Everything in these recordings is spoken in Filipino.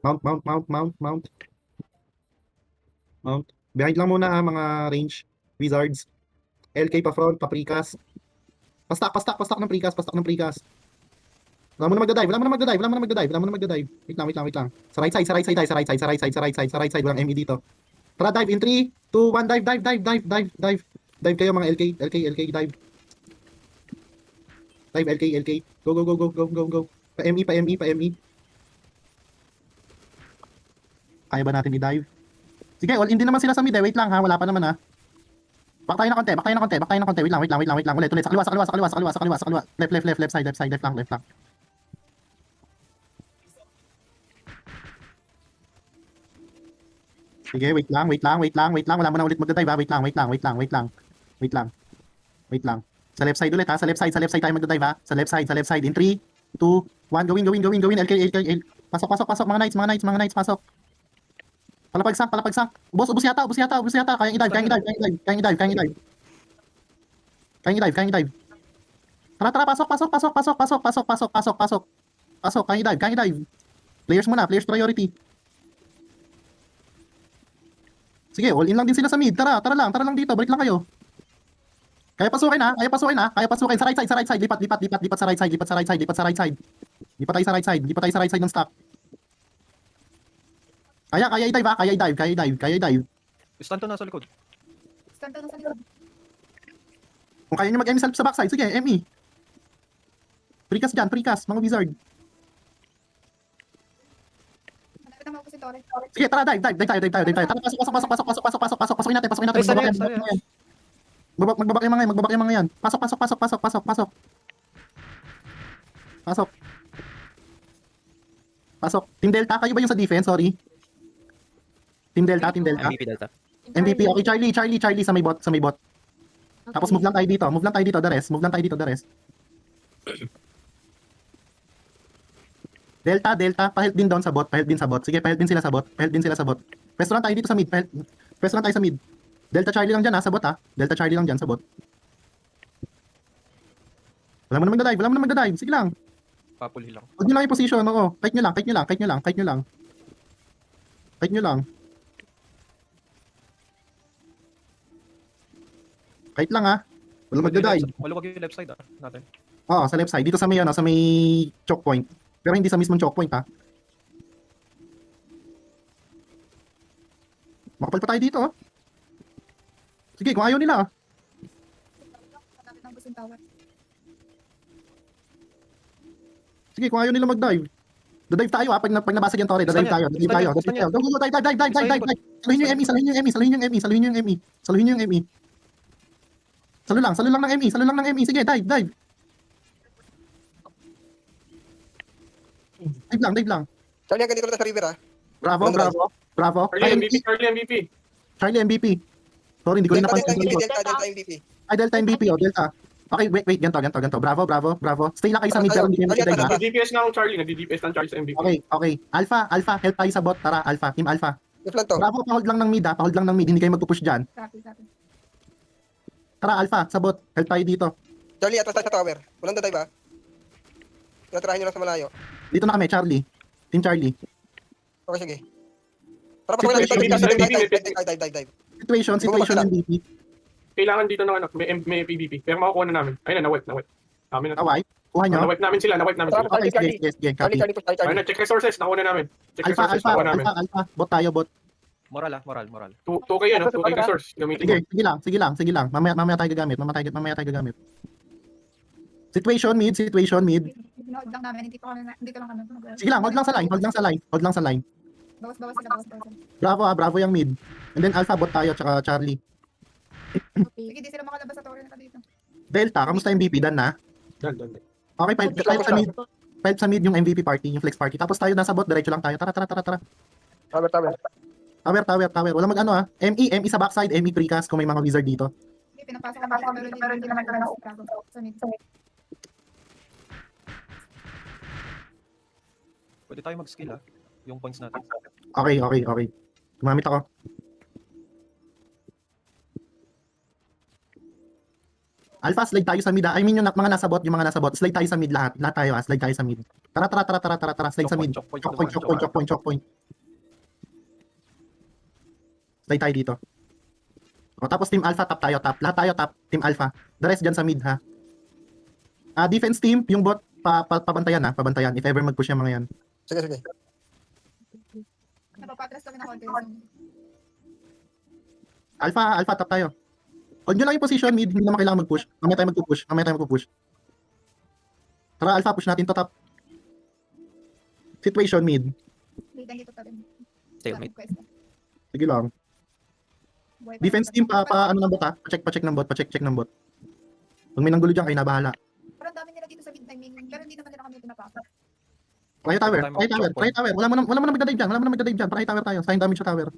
Mount, mount, mount, mount, mount, mount. Behind lang muna mga range. Wizards. LK pa front, pa precast. Pastak ng precast, pastak ng precast. Wala mo na magda-dive, wala mo na magda-dive, wala mo na magda-dive, wala mo na magda-dive. Wait lang, wait lang, wait lang. Sa right side, sa right side tayo, sa right side, sa right side, sa right side, sa right side, walang ME dito. Tara, dive in 3, 2, 1, dive, dive, dive, dive, dive, dive. Dive kayo mga LK, LK, LK, dive. Dive, LK, LK. Go, go, go, go, go, go, go. Pa ME, pa ME, pa ME. Kaya ba natin i-dive? Sige, all in din naman sila sa mid eh. Wait lang ha, wala pa naman ha. Back tayo na konti, back tayo na konti, back tayo na konti. Wait lang, wait lang, wait lang, wait lang. Ulit, ulit. Sa kaliwa, sa kaliwa, sa kaliwa, sa kaliwa, sa kaliwa, sa kaliwa. Left, left, left, left side, left side, left lang, left lang. Sige, wait lang, wait lang, wait lang, wait lang. Wala mo na ulit magda-dive ha. Wait lang, wait lang, wait lang, wait lang. Wait lang, wait lang. Sa left side ulit ha, sa left side tayo magda-dive ha. Sa left side. In 3, 2, 1, gawin, gawin, gawin, gawin. LK, LK, LK. Pasok, pasok, pasok, mga knights, mga knights, mga knights, pasok. Palapagsak, palapagsak. Ubos, ubos yata, ubos yata, ubos yata. Kayang i-dive, kayang i-dive, kayang i-dive, kayang i-dive, kayang i-dive. Kayang i-dive, kayang i-dive. Tara, tara, pasok, pasok, pasok, pasok, pasok, pasok, pasok, pasok, pasok. Pasok, kayang i-dive, kayang i-dive. Players muna, players priority. Sige, all in lang din sila sa mid. Tara, tara lang dito. Balik lang kayo. Kaya pasukin ha, kaya pasukin ha, kaya pasukin. Sa right side, sa right side. Lipat, lipat, lipat, lipat sa right side, lipat sa right side, lipat sa right side. Lipat tayo sa right side, lipat tayo sa right side ng stock. Kaya i-dive ha, kaya i-dive, kaya i-dive, kaya i-dive. Stanto nasa likod. Stand na sa likod. Kung kaya nyo mag-ME self sa backside, sige, ME. Precast dyan, precast, mga wizard. Malapit na ako si Tore. Sige, tara, dive tayo. Tara, pasok. Pasukin natin, pasukin natin. Ay, sana yan, Magbabak sana yan. yan. Magbabak yung mga yan. Pasok. Pasok. Team Delta, kayo ba yung sa defense? Sorry. Team Delta. MVP Delta. MVP, okay, Charlie sa may bot. Tapos move lang tayo dito, the rest. Delta, pa-help din down sa bot, Sige, pa-help din sila sa bot. Pwesto lang tayo dito sa mid, Pwesto lang tayo sa mid. Delta Charlie lang dyan ha, sa bot ha. Delta Charlie lang dyan sa bot. Wala mo na magda-dive, sige lang. Papulhi lang. Huwag nyo lang yung position, oo. Kite nyo lang. Kite lang ha. Wala magda-dive. Maluwag yung left side natin. Oo, sa left side. Dito sa may, sa may choke point. Pero hindi sa mismong choke point ha. Makapal pa tayo dito oh. Sige, kung ayaw nila ah. Malapit na ako sa tower. Sige, kung ayaw nila mag-dive. Dadive tayo ha, pag nabasag yung torre, dadive tayo. Go, dive. Saluhin yung ME. Salo lang ng ME. Sige, dive. Dive lang. Charlie, hanggang dito na sa river ha. Bravo. Charlie MVP. Sorry, hindi ko rin napansin. Delta MVP. Ay, Delta MVP, Delta. Okay, wait, ganto. Bravo. Stay lang kayo sa mid, pero hindi kayo mag-dive ha. Nag-DPS na akong Charlie. Nag-DPS ng Charlie sa MVP. Okay. Alpha, help tayo sa bot. Tara, Alpha, Team Alpha. Deflant to. Bravo, pa-hold lang ng mid, hindi kayo magpupush dyan. Copy. Tara, Alpha, sa bot, help tayo dito. Charlie, atras tayo sa tower. Walang dadive ha. Tinatirahan nyo lang sa malayo. Dito na kami, Charlie. Team Charlie. Okay, sige. Para pa kung dive. Situation MVP. Kailangan dito ng may PvP. Pero makukuha na namin. Ayun na, na-wipe. Namin na. Kawai, kuha nyo. Na-wipe namin sila. Okay, sige, copy. Ayun na, check resources. Nakuha na namin. Check resources. Nakuha namin. Alpha. Bot tayo, bot. Moral. 2K yan, 2K resource. Gamitin mo. Sige lang. Mamaya tayo gagamit. Situation mid. Hinood lang namin. Hindi ko lang kami. Sige lang, hold lang sa line. Bawas sila. Bravo yung mid. And then Alpha, bot tayo, tsaka Charlie. Sige, di sila makalabas sa tower nila dito. Delta, kamusta MVP? Dan na? Dan. Okay, fight sa mid yung MVP party, yung flex party. Tapos tayo nasa bot, diretso lang tayo. Tara. Tower. Wala mag-ano ah. ME sa backside, ME precast kung may mga wizard dito. Hindi, pinapasok kami dito, pero hindi naman kami sa mid. Pwede tayo mag-skill yung points natin. Okay. Gumamit ako. Alpha, slide tayo sa mid ah. I mean yung mga nasa bot, yung mga nasa bot. Slide tayo sa mid lahat. Lahat tayo ah. Slide tayo sa mid. Tara, tara, tara, tara, tara, tara. Slide sa mid. Choke point, Choke point, choke point, choke point, choke point. Slide tayo dito. O, tapos team Alpha, top tayo, top. Lahat tayo, top. Team Alpha. The rest dyan sa mid, ha? Defense team, yung bot, pabantayan, ha? Pabantayan. If ever mag-push yung mga yan. Sige, sige. Napapatras kami na konti. Alpha, Alpha, top tayo. Hold nyo lang yung position, mid. Hindi naman kailangan mag-push. Mamaya tayo mag-push. Mamaya tayo mag-push. Tara, Alpha, push natin to, top. Situation, mid. Dito dito tabi. Stalemate. Sige lang. Defense team, ano ng bot, ha? Pa-check ng bot, pa-check ng bot. Pag may nanggulo dyan, kayo na bahala. Parang dami nila dito sa mid timing. Pero hindi naman nila kami pinapasok. Try tower, Time try out, tower, choke try point. tower. Wala mo na magdadive dyan, wala mo na magdadive dyan. Try tower tayo, sign damage sa tower.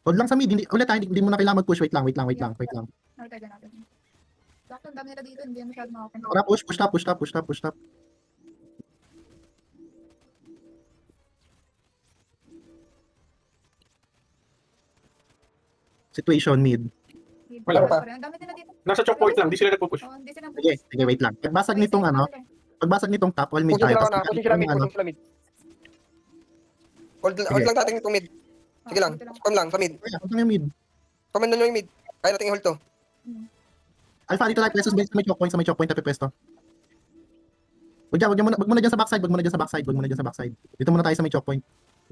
Hold lang sa mid, ulit ha, hindi mo na kailangan mag-push. Wait lang. Nakita natin. Sakto, ang dami nila dito. Hindi masyado makapunta. Tara, push top. Situation mid. Wala pa. Ang dami nila dito. Nasa choke point lang, di sila nagpo-push. Oh, hindi sila Sige, wait lang. Pagbasag nitong top, all mid Push tayo. sila Tapos na, push sila mid, push sila mid. Hold lang natin itong mid. Sige lang, spam lang sa mid. Hold lang yung mid. Spaman na nyo yung mid. Kaya natin i-hold to. Alpha, dito tayo, Pesos base sa may choke point, tayo pwesto. Wag mo na dyan sa backside. Dito muna tayo sa may choke point.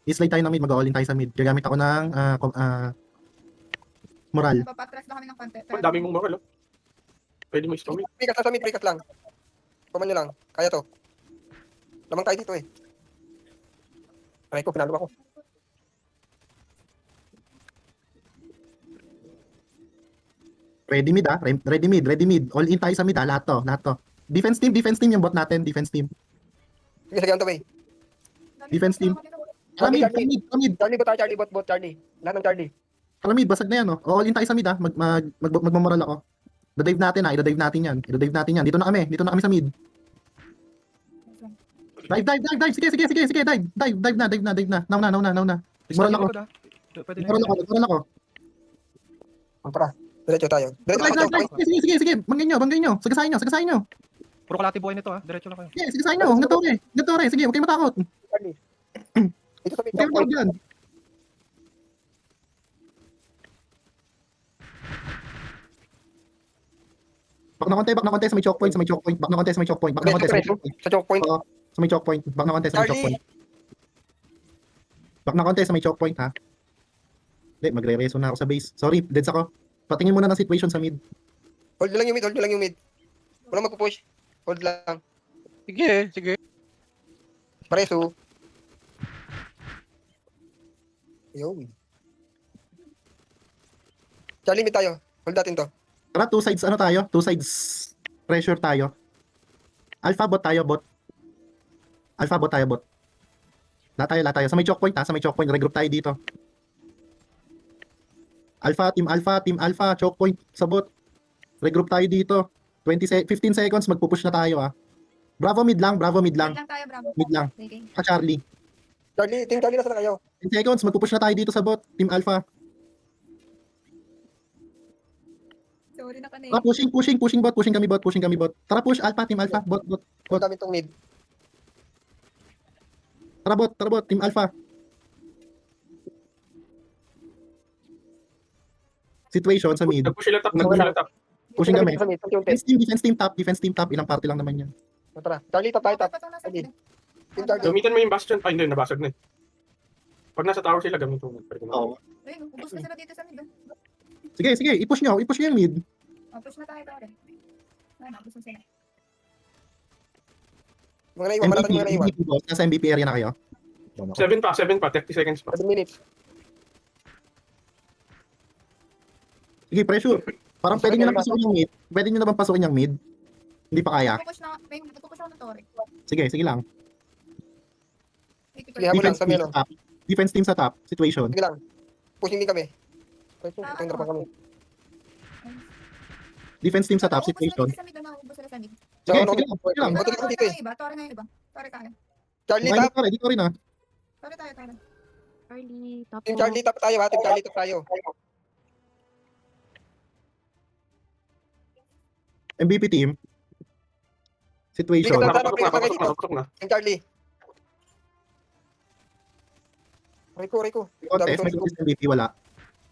I-slide tayo ng mid, mag-all in tayo sa mid. Gagamit ako ng moral. Napapatras lang kami ng konti. Ang dami mong moral, oh. Pwede mo i-storm. Prikas lang sa mid, prikas lang. Spaman nyo lang. Kaya to. Lamang tayo dito eh. Aray ko, pinalo ako. Ready mid ah. Ready mid. All in tayo sa mid ah. Lahat to. Defense team yung bot natin. Defense team. Sige, sige, on the way. Defense team. Tara mid. Charlie ba tayo? Charlie, bot, Charlie. Lahat ng Charlie. Tara mid. Basag na yan oh. All in tayo sa mid ah. Magmamoral ako. Idadive natin yan. Dito na kami sa mid. Dive. Sige. Dive na. Now na. Nagmoral ako. Nagmoral ako. Tara. Diretso tayo. Diretso tayo. Sige. Banggay nyo. Sagasahin nyo. Puro kalati buhay nito, diretso lang kayo. Sige, sagasahin nyo. Gatore. Sige, huwag kayo matakot. Charlie. Dito sa mid. Huwag kayo matakot dyan. Back na konti sa may choke point. Back na konti sa may choke point. Sa choke point. Oo, sa may choke point. Back na konti sa may choke point. Back na konti sa may choke point, ha? Hindi, magre-reso na ako sa base. Sorry, deads ako. Patingin muna ng situation sa mid. Hold nyo lang yung mid. Walang magpupush. Hold lang. Sige. Pareso. Yo. Charlie, mid tayo. Hold natin to. Tara, two sides pressure tayo. Alpha bot tayo, bot. Lahat tayo. Sa may choke point, regroup tayo dito. Team Alpha, choke point sa bot. Regroup tayo dito. 15 seconds, magpupush na tayo ah. Bravo mid lang. Mid lang tayo, bravo. Mid lang. Sige. Charlie. Team Charlie, nasa na kayo? 10 seconds, magpupush na tayo dito sa bot. Team Alpha. Sorry na ka na eh. Tara, pushing kami bot. Tara, push Alpha, Team Alpha, bot. Hold namin tong mid. Tara bot, Team Alpha. Situation sa mid. Nag-push sila top. Pushing kami. Sa mid, Defense team top. Ilang party lang naman yan. Tara. Charlie, top tayo, top. Patong nasa Sige. mid. Team Charlie. Gamitan mo yung bastion. Ay, hindi, nabasag na eh. Pag nasa tower sila, gamitin mo. Pwede mo. Oo. Ayun, ubos na sila dito sa mid. Sige, i-push nyo yung mid. Push na tayo, pare. Ayun, ubos na sila. Mga naiwan, malatan mga naiwan. MVP boss, nasa MVP area na kayo. 7 pa, 30 seconds pa. 7 minutes. Sige, pressure. Parang pwede nyo na pasukin yung mid. Pwede nyo na bang pasukin yung mid? Hindi pa kaya? Nagpupush ako ng Tori. Sige lang. Sige, habol lang sa melo. Defense team sa top. Situation. Sige lang. Pushing din kami. Ito, itong drapan kami. Defense team sa top. Situation. Ubos sila sa mid. Sige Sige lang. Bato lang dito eh. Tori na yung iba. Tori tayo. Charlie, top. Dito rin ah. Tori tayo. Charlie, top Team Charlie, top tayo ha. Team Charlie, top tayo. MVP team. Situation. Bigat Pasok na, pasok na, pasok na. Yung Charlie. Rico. Contest, may contest MVP, wala.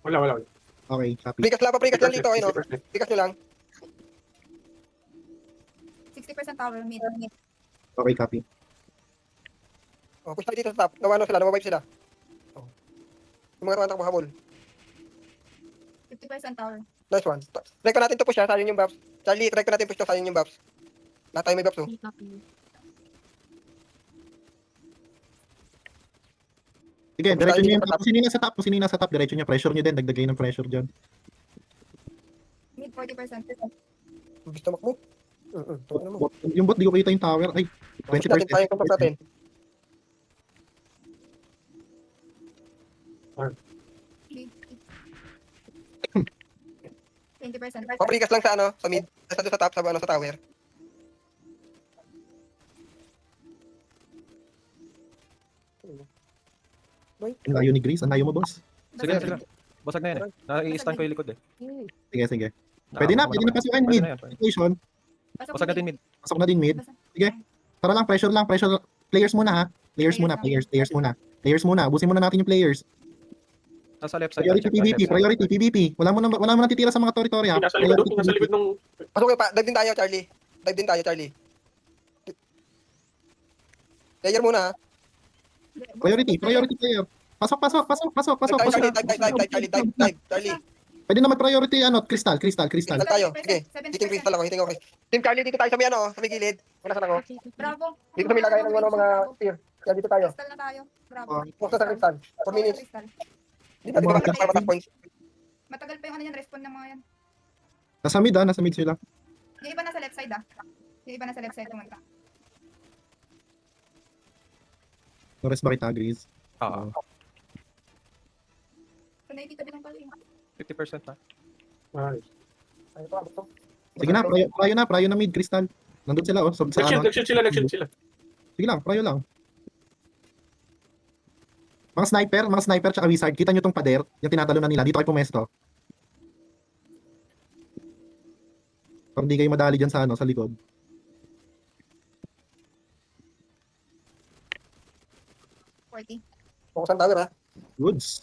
Wala. Okay, copy. Prikas lang pa, prikas lang dito, no? 60%. Prikas nyo lang. 60% tower mid. Okay, copy. Oh, push tayo dito sa top. Nawa-wipe sila. Oh. Yung mga takbo habol. 50% tower. Nice one. Try ko natin to push ha, sayang yung buffs. Charlie, try ko natin push to, sayang yung buffs. Lahat tayo may buffs, oh. Sige, diretso niyo yung top. Kung sino yung nasa top, diretso niya. Pressure niyo din. Dagdagay ng pressure dyan. Mid 40%. Gusto makbo? Ano mo? Yung bot, di ko kita yung tower. Ay, Push natin tayo yung contact natin. Mid. 20%. Paprikas lang sa ano, sa mid. Sa doon sa top, sa tower. Ang layo ni Grace. Ang layo mo, boss. Sige. Basag na yan eh. Nai-stun ko yung likod eh. Sige. Pwede na pasukin mid. Situation. Basag na din mid. Pasok na din mid. Sige. Tara lang, pressure lang. Players muna ha. Players muna. Ubusin muna natin yung players. Nasa left side. Priority PvP. Wala mo na natitira sa mga tori-tori ha. Nasa likod nung... Pasok pa, dive din tayo, Charlie. Player muna ha. Priority player. Pasok. Dive, Pwede na mag-priority crystal. Dito tayo. Sige. Hitting crystal ako. Team Charlie, dito tayo sa may sa may gilid. Wala sa ako. Bravo. Dito kami lagay ng mga spear. Yan, dito tayo. Crystal na tayo. Bravo. Buksan sa crystal. 4 minutes. Crystal. Dito ba para match points? Matagal pa yung ano yan, respawn ng mga yan. Nasa mid sila. Yung iba nasa left side Yung iba nasa left side pumunta. Norris ba kita, Grace? Oo. So nakikita din ang pala yun. 50% na. Nice. Ayun pa, gusto. Sige na, prayo na mid, crystal. Nandun sila sa Nag-shield sila. Sige lang, prayo lang. Mga sniper tsaka wizard, kita nyo tong pader, yung tinatalo na nila, dito kayo pumesto. Para hindi kayo madali dyan sa likod. Focus ang tower ha. Goods.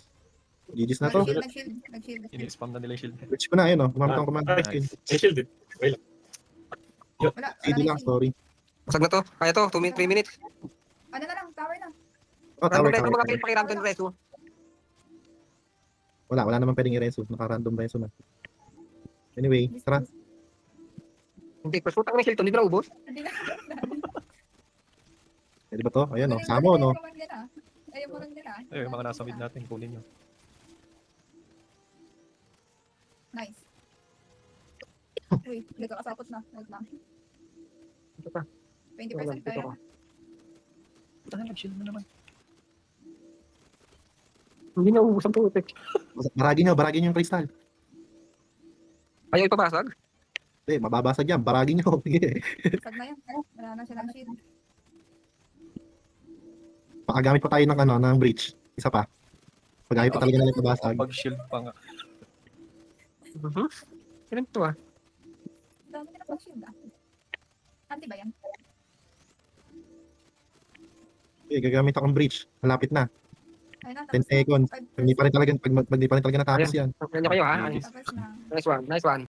GG's na to. Nag-shield. Ini-spam na nila yung shield. Switch ko na, ayun gumamit ang command. Ay, shield it. Wala. CD lang, sorry. Basag na to. Kaya to. 3 minutes. Ano na lang, tower na. Oh, tower. Mga pakirandom reso. Wala naman pwedeng i-reso. Naka-random reso na. Anyway, tara. Hindi, first putang na Hilton. Hindi na ubos. Hindi na. Pwede ba to? Ayan Samo, no? Ayaw mo lang nila. Yung mga nasa mid natin, kunin nyo. Nice. Uy, nagkakasapot na. Wait lang. Ito pa. 20% tayo. Puta na, nag-shield na naman. Hindi na ubos ang putik. Baragin nyo yung crystal. Ayaw ipabasag. Mababasag yan. Baragin nyo. Sige. Sag na yan. Wala na siya ng shield. Pakagamit pa tayo ng breach. Isa pa. Paggamit pa talaga ng pabasag. Pag-shield pa nga. Kailan to ah? Dami nila pang shield Anti ba yan? Okay, gagamit akong breach. Malapit na. Ayun na, 10 seconds. Hindi pa rin talaga natapos yan. Ganyan kayo ha. Tapos na. Nice one.